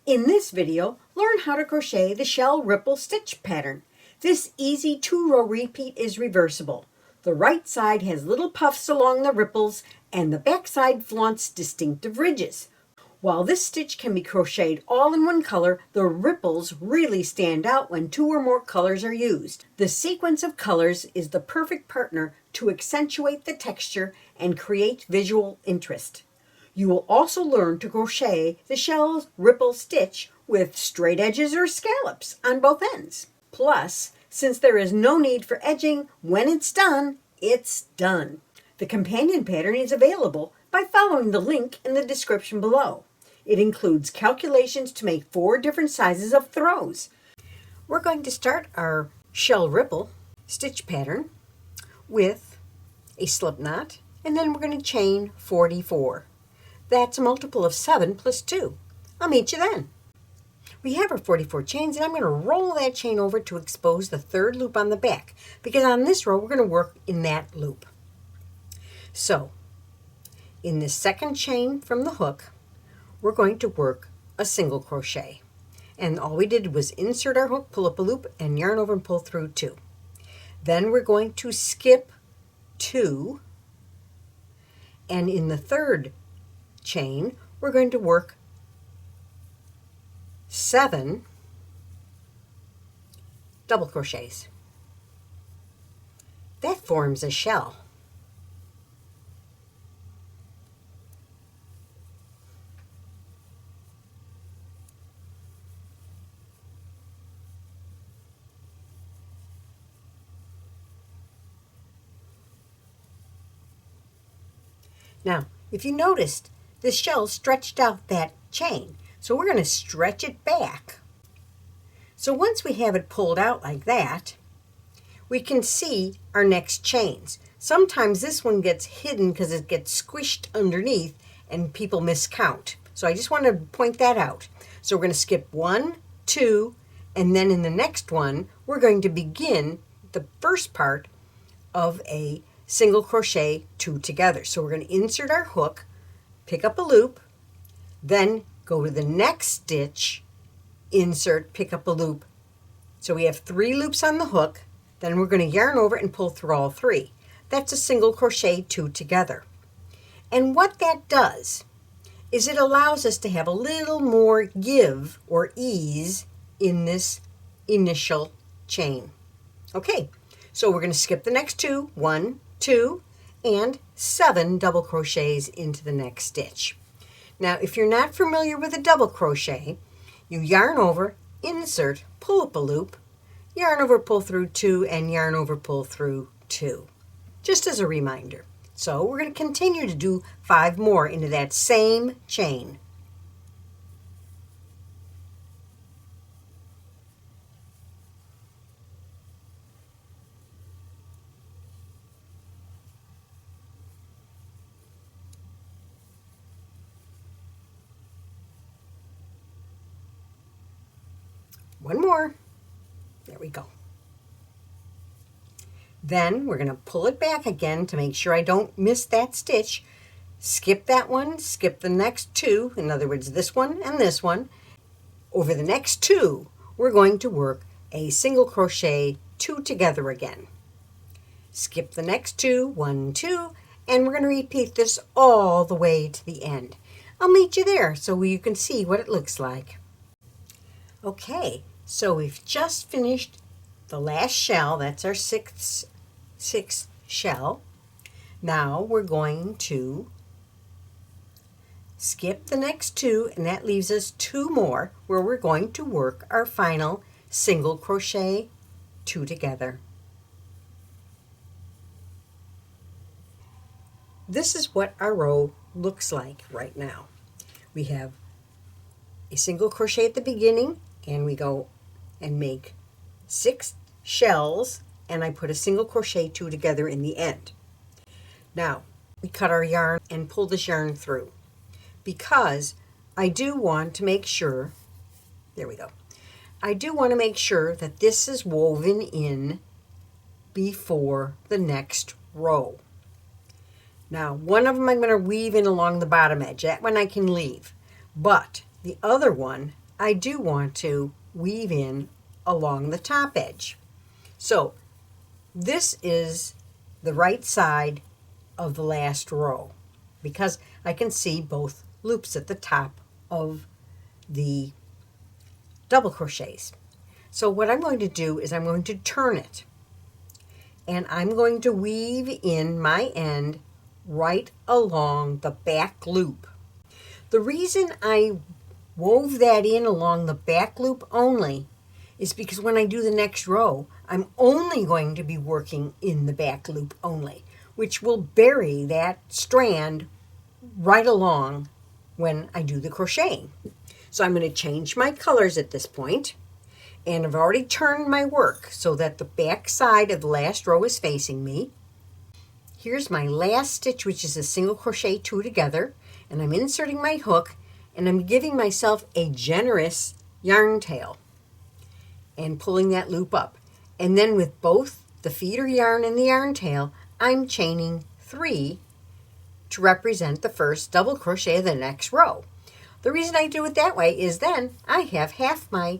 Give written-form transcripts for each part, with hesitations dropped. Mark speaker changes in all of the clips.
Speaker 1: In this video, learn how to crochet the shell ripple stitch pattern. This easy 2-row repeat is reversible. The right side has little puffs along the ripples and the back side flaunts distinctive ridges. While this stitch can be crocheted all in one color, the ripples really stand out when 2 or more colors are used. The sequence of colors is the perfect partner to accentuate the texture and create visual interest. You will also learn to crochet the shell ripple stitch with straight edges or scallops on both ends. Plus, since there is no need for edging, when it's done, it's done. The companion pattern is available by following the link in the description below. It includes calculations to make 4 different sizes of throws. We're going to start our shell ripple stitch pattern with a slip knot, and then we're going to chain 44. That's a multiple of 7 plus 2. I'll meet you then. We have our 44 chains, and I'm going to roll that chain over to expose the 3rd loop on the back, because on this row we're going to work in that loop. So, in the 2nd chain from the hook, we're going to work a single crochet. And all we did was insert our hook, pull up a loop, and yarn over and pull through 2. Then we're going to skip 2, and in the 3rd chain, we're going to work 7 double crochets. That forms a shell. Now, if you noticed, the shell stretched out that chain, so we're going to stretch it back. So once we have it pulled out like that, we can see our next chains. Sometimes this one gets hidden because it gets squished underneath and people miscount. So I just want to point that out. So we're going to skip 1, 2, and then in the next one, we're going to begin the first part of a single crochet 2 together. So we're going to insert our hook, pick up a loop, then go to the next stitch, insert, pick up a loop. So we have 3 loops on the hook, then we're going to yarn over and pull through all 3. That's a single crochet 2 together. And what that does is it allows us to have a little more give or ease in this initial chain. Okay, so we're going to skip the next 2, 1, 2, and 7 double crochets into the next stitch. Now, if you're not familiar with a double crochet, you yarn over, insert, pull up a loop, yarn over, pull through 2, and yarn over, pull through 2, just as a reminder. So we're going to continue to do 5 more into that same chain. One more. There we go. Then we're going to pull it back again to make sure I don't miss that stitch. Skip that one, skip the next 2, in other words this one and this one. Over the next 2, we're going to work a single crochet 2 together again. Skip the next 2, 1, 2, and we're going to repeat this all the way to the end. I'll meet you there so you can see what it looks like. Okay. So we've just finished the last shell. That's our 6th shell. Now we're going to skip the next 2, and that leaves us 2 more where we're going to work our final single crochet 2 together. This is what our row looks like right now. We have a single crochet at the beginning, and we go and make 6 shells, and I put a single crochet 2 together in the end. Now we cut our yarn and pull this yarn through, because I do want to make sure, there we go, I do want to make sure that this is woven in before the next row. Now, one of them I'm going to weave in along the bottom edge. That one I can leave. But the other one, I do want to weave in along the top edge. So this is the right side of the last row because I can see both loops at the top of the double crochets. So what I'm going to do is I'm going to turn it, and I'm going to weave in my end right along the back loop. The reason I wove that in along the back loop only is because when I do the next row, I'm only going to be working in the back loop only, which will bury that strand right along when I do the crocheting. So I'm going to change my colors at this point, and I've already turned my work so that the back side of the last row is facing me. Here's my last stitch, which is a single crochet two together, and I'm inserting my hook, and I'm giving myself a generous yarn tail and pulling that loop up. And then with both the feeder yarn and the yarn tail, I'm chaining 3 to represent the first double crochet of the next row. The reason I do it that way is then I have half my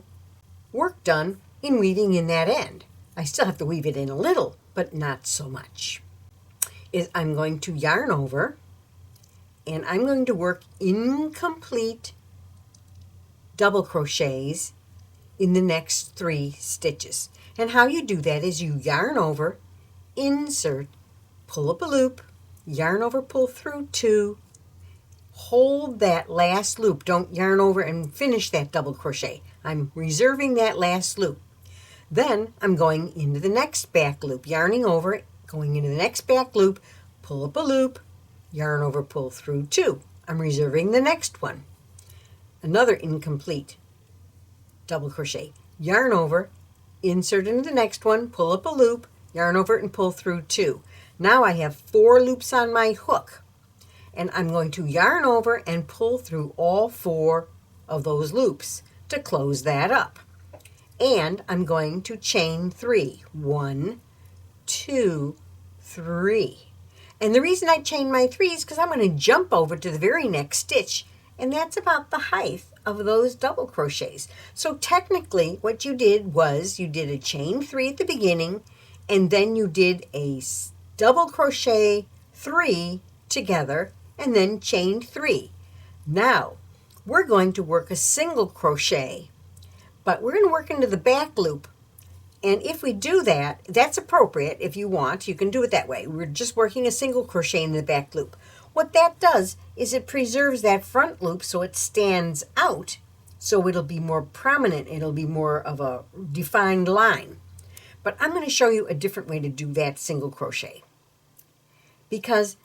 Speaker 1: work done in weaving in that end. I still have to weave it in a little, but not so much. I'm going to yarn over, and I'm going to work incomplete double crochets in the next 3 stitches. And how you do that is you yarn over, insert, pull up a loop, yarn over, pull through 2, hold that last loop. Don't yarn over and finish that double crochet. I'm reserving that last loop. Then I'm going into the next back loop, yarning over, going into the next back loop, pull up a loop, yarn over, pull through 2. I'm reserving the next one. Another incomplete double crochet, yarn over, insert into the next one, pull up a loop, yarn over and pull through 2. Now I have 4 loops on my hook, and I'm going to yarn over and pull through all 4 of those loops to close that up. And I'm going to chain 3. 1, 2, 3. And the reason I chain my 3 is because I'm going to jump over to the very next stitch, and that's about the height of those double crochets. So technically what you did was you did a chain 3 at the beginning, and then you did a double crochet 3 together, and then chained 3. Now we're going to work a single crochet, but we're going to work into the back loop. And if we do that, that's appropriate. If you want, you can do it that way. We're just working a single crochet in the back loop. What that does is it preserves that front loop so it stands out, so it'll be more prominent. It'll be more of a defined line. But I'm going to show you a different way to do that single crochet, because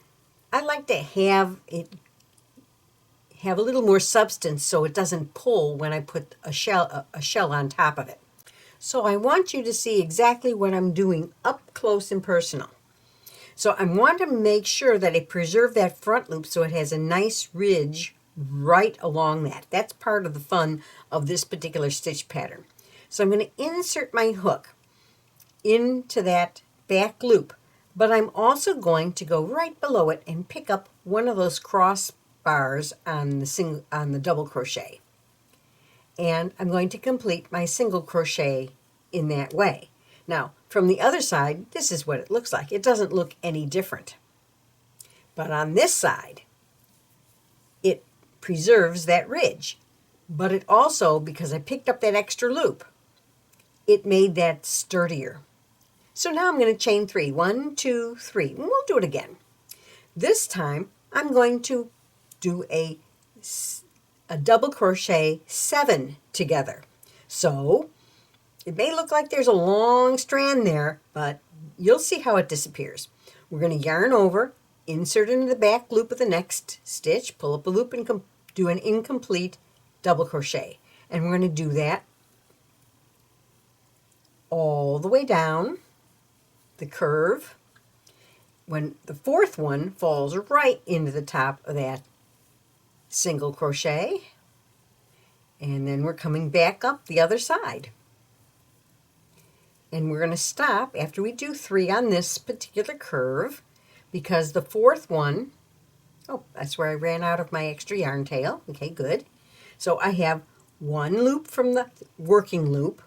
Speaker 1: I like to have a little more substance so it doesn't pull when I put a shell on top of it. So I want you to see exactly what I'm doing up close and personal. So I want to make sure that I preserve that front loop so it has a nice ridge right along that. That's part of the fun of this particular stitch pattern. So I'm going to insert my hook into that back loop, but I'm also going to go right below it and pick up one of those cross bars on the double crochet. And I'm going to complete my single crochet in that way. Now, from the other side, this is what it looks like. It doesn't look any different. But on this side, it preserves that ridge. But it also, because I picked up that extra loop, it made that sturdier. So now I'm going to chain 3. 1, 2, 3. And we'll do it again. This time, I'm going to do a double crochet 7 together. So it may look like there's a long strand there, but you'll see how it disappears. We're going to yarn over, insert into the back loop of the next stitch, pull up a loop and do an incomplete double crochet. And we're going to do that all the way down the curve, when the 4th one falls right into the top of that single crochet, and then we're coming back up the other side. And we're going to stop after we do 3 on this particular curve, because the 4th one, oh, that's where I ran out of my extra yarn tail. Okay, good. So I have one loop from the working loop.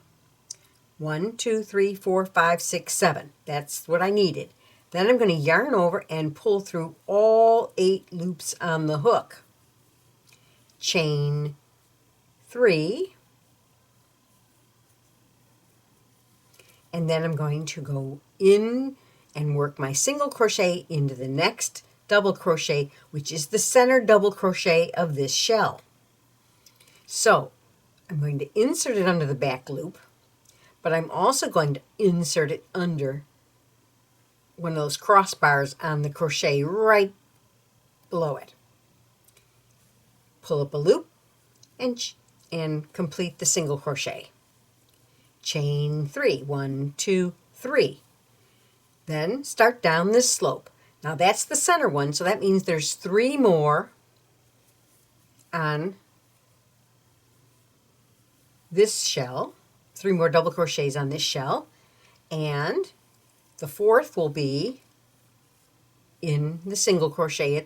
Speaker 1: 1, 2, 3, 4, 5, 6, 7. That's what I needed. Then I'm going to yarn over and pull through all 8 loops on the hook. Chain 3. And then I'm going to go in and work my single crochet into the next double crochet, which is the center double crochet of this shell. So I'm going to insert it under the back loop, but I'm also going to insert it under one of those crossbars on the crochet right below it. Pull up a loop and complete the single crochet. Chain 3, 1, 2, 3. Then start down this slope. Now that's the center one, so that means there's 3 more on this shell, 3 more double crochets on this shell, and the 4th will be in the single crochet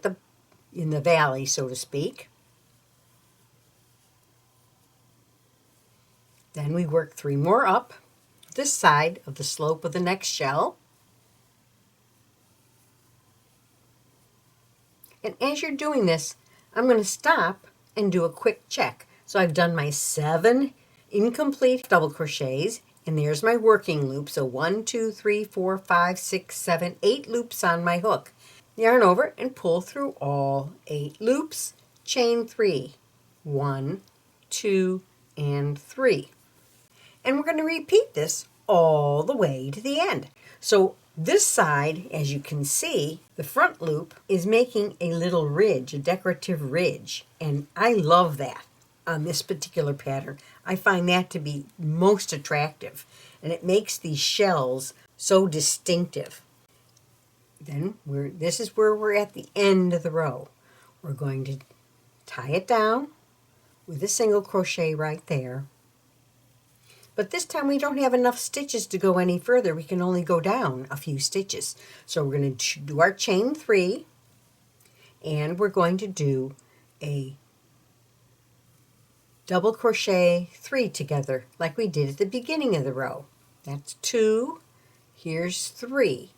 Speaker 1: in the valley, so to speak. Then we work 3 more up this side of the slope of the next shell. And as you're doing this, I'm going to stop and do a quick check. So I've done my 7 incomplete double crochets, and there's my working loop. So 1, 2, 3, 4, 5, 6, 7, 8 loops on my hook. Yarn over and pull through all 8 loops. Chain 3, 1, 2, and 3. And we're going to repeat this all the way to the end. So this side, as you can see, the front loop is making a little ridge, a decorative ridge. And I love that on this particular pattern. I find that to be most attractive. And it makes these shells so distinctive. Then this is where we're at the end of the row. We're going to tie it down with a single crochet right there. But this time we don't have enough stitches to go any further. We can only go down a few stitches. So we're going to do our chain 3, and we're going to do a double crochet 3 together like we did at the beginning of the row. That's 2, here's 3.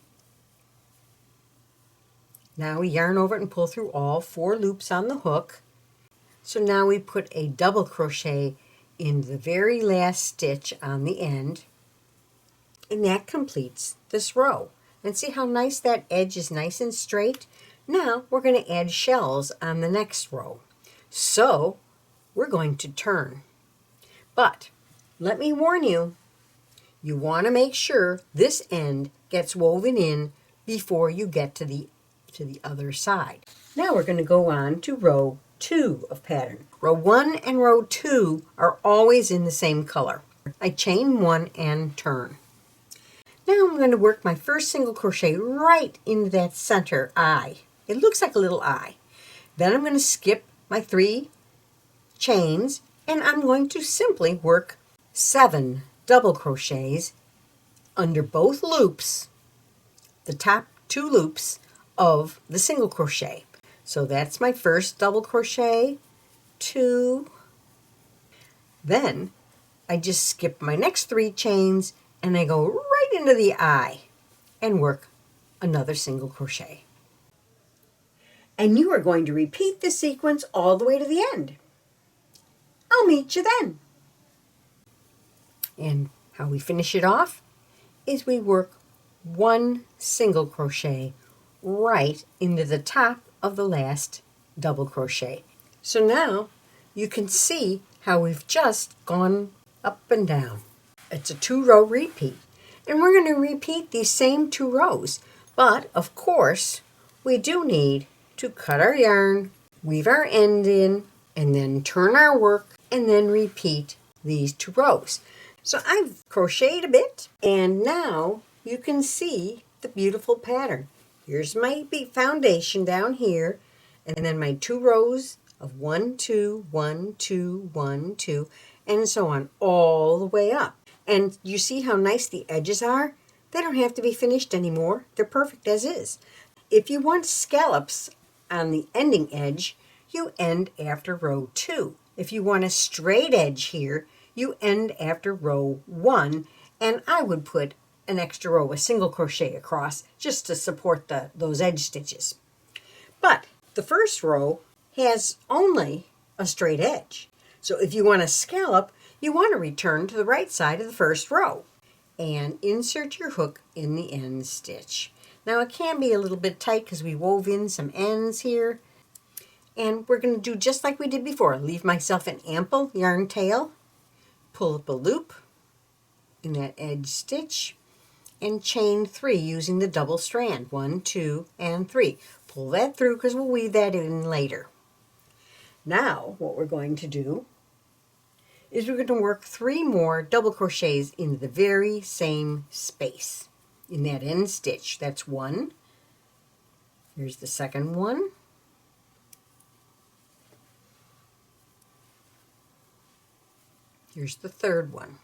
Speaker 1: Now we yarn over it and pull through all 4 loops on the hook. So now we put a double crochet in the very last stitch on the end, and that completes this row. And see how nice that edge is, nice and straight? Now we're going to add shells on the next row. So we're going to turn. But let me warn you, you want to make sure this end gets woven in before you get to the other side. Now we're going to go on to row 2 of pattern. Row 1 and row 2 are always in the same color. I chain 1 and turn. Now I'm going to work my first single crochet right into that center eye. It looks like a little eye. Then I'm going to skip my 3 chains, and I'm going to simply work 7 double crochets under both loops, the top 2 loops of the single crochet. So that's my first double crochet, 2. Then I just skip my next 3 chains and I go right into the eye and work another single crochet. And you are going to repeat this sequence all the way to the end. I'll meet you then. And how we finish it off is we work 1 single crochet right into the top of the last double crochet. So now you can see how we've just gone up and down. It's a 2-row repeat, and we're going to repeat these same 2 rows, but of course we do need to cut our yarn, weave our end in, and then turn our work, and then repeat these 2 rows. So I've crocheted a bit, and now you can see the beautiful pattern. Here's my foundation down here, and then my 2 rows of 1, 2, 1, 2, 1, 2, and so on all the way up. And you see how nice the edges are? They don't have to be finished anymore. They're perfect as is. If you want scallops on the ending edge, you end after row 2. If you want a straight edge here, you end after row 1, and I would put an extra row, a single crochet across, just to support those edge stitches. But the first row has only a straight edge. So if you want a scallop, you want to return to the right side of the first row and insert your hook in the end stitch. Now it can be a little bit tight because we wove in some ends here. And we're going to do just like we did before. Leave myself an ample yarn tail, pull up a loop in that edge stitch, and chain 3 using the double strand. 1, 2, and 3. Pull that through because we'll weave that in later. Now what we're going to do is we're going to work 3 more double crochets into the very same space in that end stitch. That's 1. Here's the second one. Here's the third one.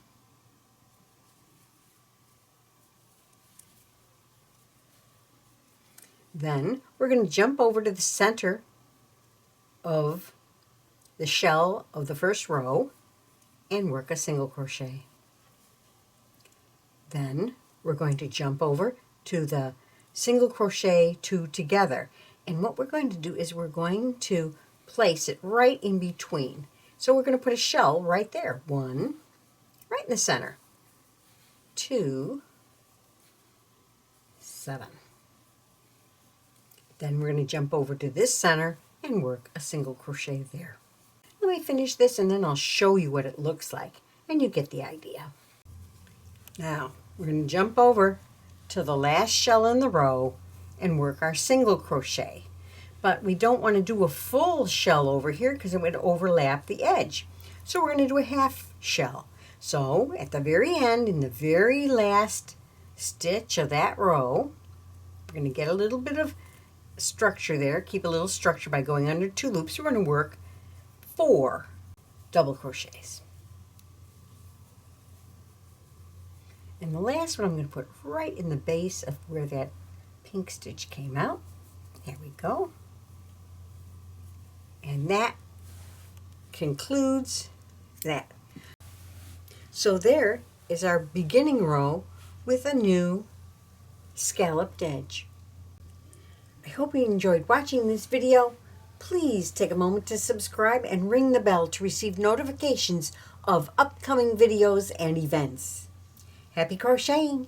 Speaker 1: Then we're going to jump over to the center of the shell of the first row and work a single crochet. Then we're going to jump over to the single crochet 2 together. And what we're going to do is we're going to place it right in between. So we're going to put a shell right there. 1, right in the center. 2, 7. Then we're going to jump over to this center and work a single crochet there. Let me finish this and then I'll show you what it looks like, and you get the idea. Now we're going to jump over to the last shell in the row and work our single crochet. But we don't want to do a full shell over here because it would overlap the edge. So we're going to do a half shell. So at the very end, in the very last stitch of that row, we're going to get a little bit of structure there, keep a little structure by going under 2 loops. We're going to work 4 double crochets. And the last one I'm going to put right in the base of where that pink stitch came out. There we go. And that concludes that. So there is our beginning row with a new scalloped edge. I hope you enjoyed watching this video. Please take a moment to subscribe and ring the bell to receive notifications of upcoming videos and events. Happy crocheting!